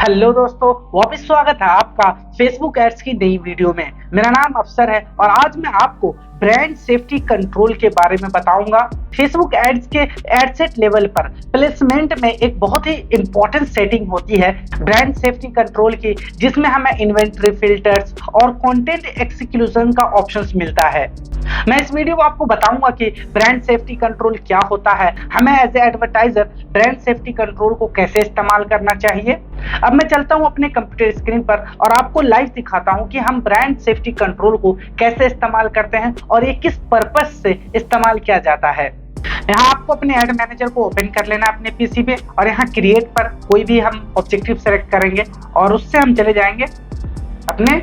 Hello दोस्तों, वापस स्वागत है आपका फेसबुक एड्स की नई वीडियो में। मेरा नाम अफसर है और आज मैं आपको ब्रांड सेफ्टी कंट्रोल के बारे में बताऊंगा। फेसबुक एड्स के एडसेट लेवल पर प्लेसमेंट में एक बहुत ही इंपॉर्टेंट सेटिंग होती है ब्रांड सेफ्टी कंट्रोल की, जिसमें हमें इन्वेंटरी फिल्टर्स और कंटेंट एक्सक्लूजन का ऑप्शंस मिलता है। मैं इस वीडियो में आपको बताऊंगा कि ब्रांड सेफ्टी कंट्रोल क्या होता है, हमें as a advertiser brand safety control को कैसे इस्तेमाल करना चाहिए। अब मैं चलता हूं अपने कंप्यूटर स्क्रीन पर और आपको लाइव दिखाता हूं कि हम ब्रांड सेफ्टी कंट्रोल को कैसे इस्तेमाल करते हैं और ये किस पर्पस से इस्तेमाल किया जाता है। यहाँ आपको अपने एड मैनेजर को ओपन कर लेना अपने पीसी पे और यहाँ क्रिएट पर कोई भी हम ऑब्जेक्टिव सेलेक्ट करेंगे और उससे हम चले जाएंगे अपने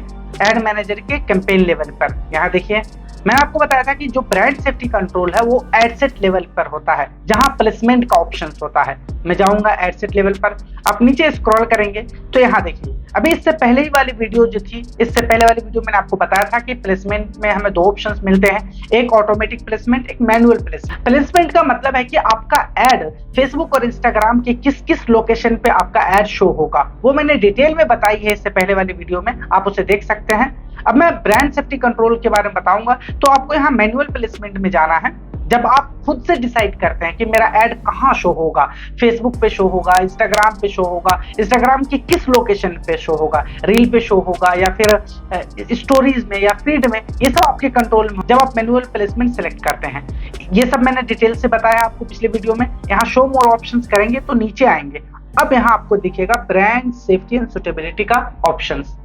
एड मैनेजर के कैंपेन लेवल पर। यहाँ देखिए, मैंने आपको बताया था कि जो ब्रांड सेफ्टी कंट्रोल है वो एडसेट लेवल पर होता है, जहां प्लेसमेंट का ऑप्शन होता है। मैं जाऊंगा एडसेट लेवल पर, आप नीचे स्क्रॉल करेंगे तो यहाँ देखिए, अभी इससे पहले ही वाली वीडियो जो थी, इससे पहले वाली वीडियो मैंने आपको बताया था कि प्लेसमेंट में हमें दो ऑप्शंस मिलते हैं, एक ऑटोमेटिक प्लेसमेंट, एक मैनुअल प्लेसमेंट। प्लेसमेंट का मतलब है कि आपका एड फेसबुक और इंस्टाग्राम के किस किस लोकेशन पे आपका एड शो होगा, वो मैंने डिटेल में बताई है इससे पहले वाली वीडियो में, आप उसे देख सकते हैं। अब मैं ब्रांड सेफ्टी कंट्रोल के बारे में बताऊंगा, तो आपको यहाँ मैनुअल प्लेसमेंट में जाना है। जब आप खुद से डिसाइड करते हैं कि मेरा एड कहाँ शो होगा, फेसबुक पे शो होगा, इंस्टाग्राम पे शो होगा, इंस्टाग्राम की किस लोकेशन पे शो होगा, रील पे शो होगा या फिर स्टोरीज में या फीड में, ये सब आपके कंट्रोल में जब आप मैनुअल प्लेसमेंट सेलेक्ट करते हैं। ये सब मैंने डिटेल से बताया आपको पिछले वीडियो में। यहाँ शो मोर ऑप्शंस करेंगे तो नीचे आएंगे। अब यहाँ आपको दिखेगा ब्रांड सेफ्टी एंड सुटेबिलिटी का ऑप्शंस।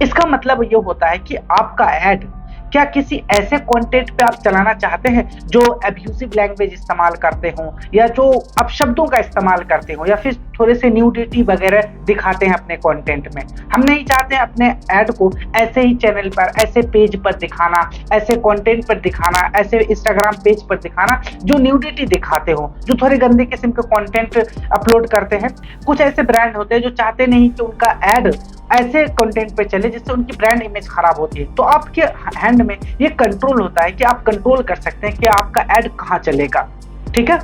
इसका मतलब ये होता है कि आपका ऐड क्या किसी ऐसे कंटेंट पे आप चलाना चाहते हैं जो अब्यूसिव लैंग्वेज इस्तेमाल करते हों या जो अपशब्दों का इस्तेमाल करते हों या फिर थोड़े से न्यूडिटी वगैरह दिखाते हैं अपने कंटेंट में। हम नहीं चाहते हैं अपने ऐड को ऐसे ही चैनल पर, ऐसे पेज पर दिखाना, ऐसे कंटेंट पर दिखाना, ऐसे इंस्टाग्राम पेज पर दिखाना जो न्यूडिटी दिखाते हो, जो थोड़े गंदे किस्म के कंटेंट अपलोड करते हैं। कुछ ऐसे ब्रांड होते हैं जो चाहते नहीं कि उनका ऐड ऐसे कंटेंट पे चले जिससे उनकी ब्रांड इमेज खराब होती है। तो आपके हैंड में ये कंट्रोल होता है कि आप कंट्रोल कर सकते हैं कि आपका ऐड कहाँ चलेगा। ठीक है,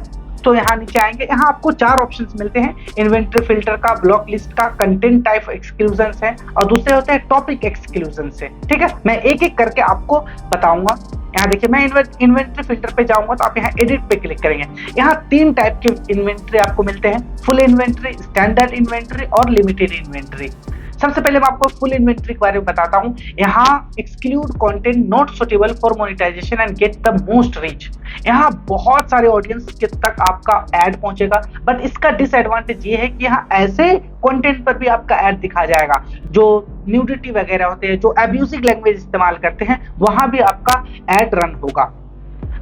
तो यहाँ नीचे आएंगे, यहाँ आपको चार ऑप्शंस मिलते हैं, इन्वेंटरी फिल्टर का, ब्लॉक लिस्ट का, कंटेंट टाइप एक्सक्लूजन्स है और दूसरे होते हैं टॉपिक एक्सक्लूजन्स है। ठीक है, मैं एक एक करके आपको बताऊंगा। यहाँ देखिए, मैं इन्वेंटरी फिल्टर पे जाऊंगा तो आप यहाँ एडिट पे क्लिक करेंगे। यहाँ तीन टाइप के इन्वेंटरी आपको मिलते हैं, फुल इन्वेंटरी, स्टैंडर्ड इन्वेंटरी और लिमिटेड इन्वेंटरी। सबसे पहले मैं आपको फुल इन्वेंटरी के बारे में बताता हूँ। यहाँ exclude content not suitable for monetisation and get the most reach. यहाँ बहुत सारे ऑडियंस के तक आपका ऐड पहुंचेगा, बट इसका डिसएडवांटेज ये है कि यहाँ ऐसे कंटेंट पर भी आपका ऐड दिखा जाएगा जो न्यूडिटी वगैरह होते हैं, जो अब्यूसिव लैंग्वेज इस्तेमाल करते हैं, वहां भी आपका ऐड रन होगा।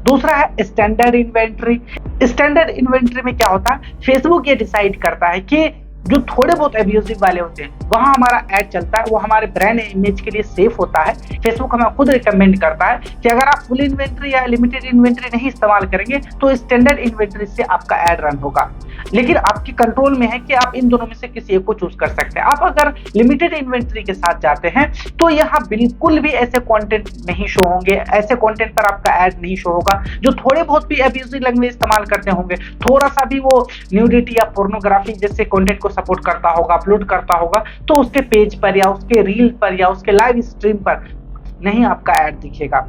दूसरा है स्टैंडर्ड इन्वेंटरी। स्टैंडर्ड इन्वेंटरी में क्या होता है, फेसबुक ये डिसाइड करता है कि जो थोड़े बहुत एब्यूसिव वाले होते हैं वहां हमारा ऐड चलता है, वो हमारे ब्रांड इमेज के लिए सेफ होता है। फेसबुक हमें खुद रिकमेंड करता है कि अगर आप फुल इन्वेंटरी या लिमिटेड इन्वेंटरी नहीं इस्तेमाल करेंगे तो स्टैंडर्ड इन्वेंटरी से आपका ऐड रन होगा। लेकिन आपके कंट्रोल में है कि आप इन दोनों में से किसी एक को चूज कर सकते हैं। आप अगर लिमिटेड इन्वेंटरी के साथ जाते हैं तो यहाँ बिल्कुल भी ऐसे कंटेंट नहीं शो होंगे, ऐसे कंटेंट पर आपका ऐड नहीं शो होगा जो थोड़े बहुत भी अब्यूसिव लैंग्वेज इस्तेमाल करते होंगे, थोड़ा सा भी वो न्यूडिटी या पोर्नोग्राफी जैसे कंटेंट को सपोर्ट करता होगा, अपलोड करता होगा, तो उसके पेज पर या उसके रील पर या उसके लाइव स्ट्रीम पर नहीं आपका ऐड दिखेगा।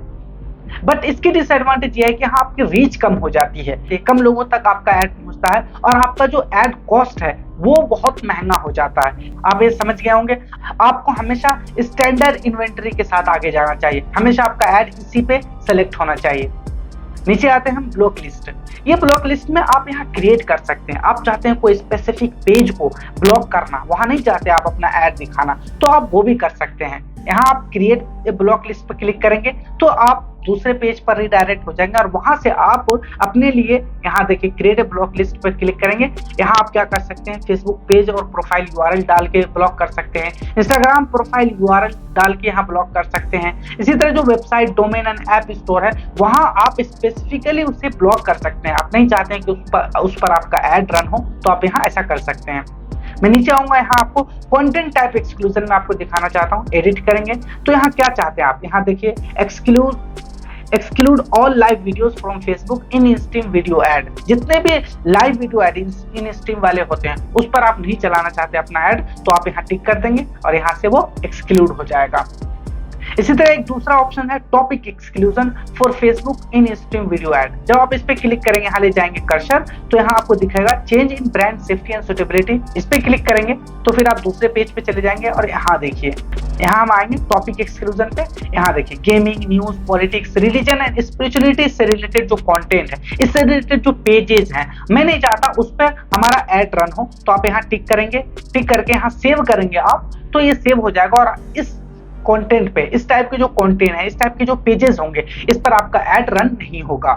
बट इसकी डिसएडवांटेज ये है कि हाँ, आपकी रीच कम हो जाती है, कम लोगों तक आपका ऐड पहुंचता है और आपका जो ऐड कॉस्ट है वो बहुत महंगा हो जाता है। आप ये समझ गए होंगे। आपको हमेशा स्टैंडर्ड इन्वेंटरी के साथ आगे जाना चाहिए, हमेशा आपका ऐड इसी पे सेलेक्ट होना चाहिए। नीचे आते हैं हम ब्लॉक लिस्ट। ये ब्लॉक लिस्ट में आप यहाँ क्रिएट कर सकते हैं। आप चाहते हैं कोई स्पेसिफिक पेज को ब्लॉक करना, वहां नहीं चाहते आप अपना ऐड दिखाना, तो आप वो भी कर सकते हैं। यहाँ आप क्रिएट ब्लॉक लिस्ट पर क्लिक करेंगे तो आप दूसरे पेज पर रिडायरेक्ट हो जाएंगे और वहां से आप अपने लिए यहाँ देखिए क्रिएट ब्लॉक लिस्ट पर क्लिक करेंगे। यहाँ आप क्या कर सकते हैं, फेसबुक पेज और प्रोफाइल यूआरएल डाल के ब्लॉक कर सकते हैं, इंस्टाग्राम प्रोफाइल यूआरएल डाल के यहाँ ब्लॉक कर सकते हैं। इसी तरह जो website, domain and app store है वहां आप स्पेसिफिकली उसे ब्लॉक कर सकते हैं। आप नहीं चाहते हैं कि उस पर आपका ऐड रन हो तो आप यहाँ ऐसा कर सकते हैं। मैं नीचे आऊंगा, यहाँ आपको कंटेंट टाइप एक्सक्लूजन में आपको दिखाना चाहता हूँ। एडिट करेंगे तो यहाँ क्या चाहते हैं आप, यहाँ देखिए exclude all live videos from Facebook in stream video add. जितने भी live video add in stream वाले होते हैं उस पर आप नहीं चलाना चाहते अपना ऐड, तो आप यहाँ टिक कर देंगे और यहाँ से वो एक्सक्लूड हो जाएगा। इसी तरह एक दूसरा ऑप्शन है topic exclusion for Facebook in stream video add. जब आप इस पे क्लिक करेंगे, यहाँ ले जाएंगे कर्सर, तो यहाँ आपको दिखेगा change in brand safety and suitability. इस पे क्लिक करेंगे तो फिर आप दूसरे पेज पे चले जाएंगे और यहाँ देखिए, यहाँ हम आएंगे टॉपिक एक्सक्लूजन पे। यहाँ देखिए gaming, news, politics, religion and spirituality से रिलेटेड जो कंटेंट है, इससे रिलेटेड जो पेजेस हैं, मैं नहीं चाहता उस पर हमारा ऐड रन हो, तो आप यहाँ टिक करेंगे। टिक करके यहाँ सेव करेंगे आप, तो ये सेव हो जाएगा और इस कंटेंट पे, इस टाइप के जो कंटेंट है, इस टाइप के जो पेजेस होंगे, इस पर आपका ऐड रन नहीं होगा।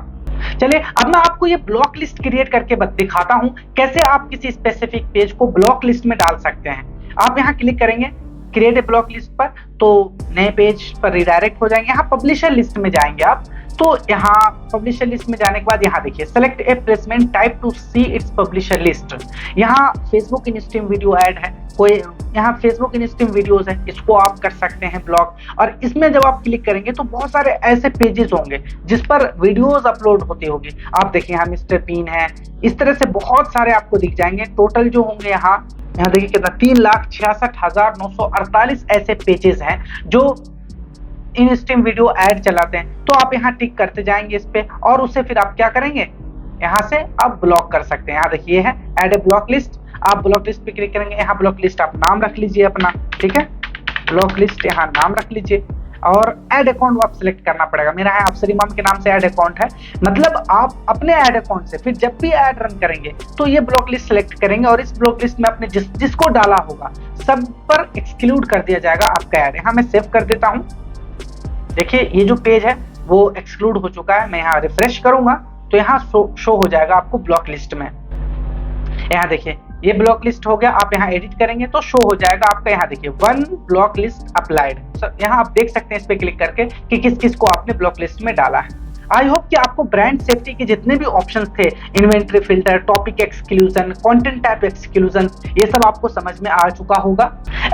चलिए अब मैं आपको ये ब्लॉक लिस्ट क्रिएट करके दिखाता हूं कैसे आप किसी स्पेसिफिक पेज को ब्लॉक लिस्ट में डाल सकते हैं। आप यहाँ क्लिक करेंगे क्रिएट ए ब्लॉक लिस्ट पर, तो नए पेज पर रिडायरेक्ट हो जाएंगे। यहाँ पब्लिशर लिस्ट में जाएंगे आप, तो यहाँ पब्लिशर लिस्ट में जाने के बाद यहाँ देखिए select a placement type to see its publisher list. यहाँ Facebook in stream video ad है, कोई यहाँ फेसबुक इन स्ट्रीम वीडियोस है, इसको आप कर सकते हैं ब्लॉक। और इसमें जब आप क्लिक करेंगे तो बहुत सारे ऐसे पेजेस होंगे जिस पर वीडियोस अपलोड होती होगी। आप देखिए यहाँ मिस्टर बीन है, इस तरह से बहुत सारे आपको दिख जाएंगे। टोटल जो होंगे यहाँ देखिए कितना 3,66,948 ऐसे पेजेस हैं जो इन स्ट्रीम वीडियो ऐड चलाते हैं। तो आप यहाँ टिक करते जाएंगे इस पे और उससे फिर आप क्या करेंगे, यहाँ से आप ब्लॉक कर सकते हैं। यहाँ देखिए है ऐड ए ब्लॉक लिस्ट, आप ब्लॉक लिस्ट पे क्लिक करेंगे। यहाँ ब्लॉक लिस्ट आप नाम रख लीजिए अपना, ठीक है, ब्लॉक लिस्ट यहाँ नाम रख लीजिए और ऐड अकाउंट आप सिलेक्ट करना पड़ेगा। मेरा है अफसर इमाम के नाम से ऐड अकाउंट है, मतलब आप अपने ऐड अकाउंट से फिर जब भी ऐड रन करेंगे तो ये ब्लॉक लिस्ट सिलेक्ट करेंगे और इस ब्लॉक लिस्ट में अपने जिसको डाला होगा सब पर एक्सक्लूड कर दिया जाएगा आपका ऐड। यहाँ मैं सेव कर देता हूँ। देखिए ये जो पेज है वो एक्सक्लूड हो चुका है। मैं यहाँ रिफ्रेश करूंगा तो यहाँ शो हो जाएगा आपको ब्लॉक लिस्ट में। यहाँ देखिए ये ब्लॉक लिस्ट हो गया। आप यहाँ एडिट करेंगे तो शो हो जाएगा आपका। यहाँ देखिए वन ब्लॉक लिस्ट अप्लाइड। यहाँ आप देख सकते हैं इस पे क्लिक करके कि किस किस को आपने ब्लॉक लिस्ट में डाला है। आई होप कि आपको ब्रांड सेफ्टी के जितने भी ऑप्शंस थे, inventory filter, topic exclusion, content type exclusion, ये सब आपको समझ में आ चुका होगा।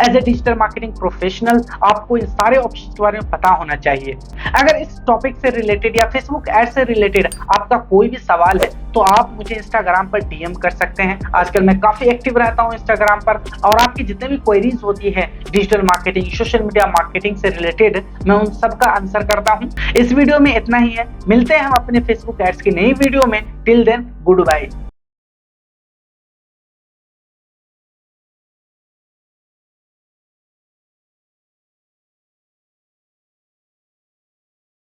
As a digital marketing professional आपको इन सारे ऑप्शंस के बारे में पता होना चाहिए। अगर इस टॉपिक से रिलेटेड या फेसबुक एड से रिलेटेड आपका कोई भी सवाल है तो आप मुझे इंस्टाग्राम पर डीएम कर सकते हैं। आजकल मैं काफी एक्टिव रहता हूँ इंस्टाग्राम पर और आपकी जितने भी क्वेरीज होती है digital marketing, social media marketing से रिलेटेड, मैं उन सब का आंसर करता हूँ। इस वीडियो में इतना ही है। मिलते हैं हम अपने फेसबुक एड्स की नई वीडियो में। Till then good bye.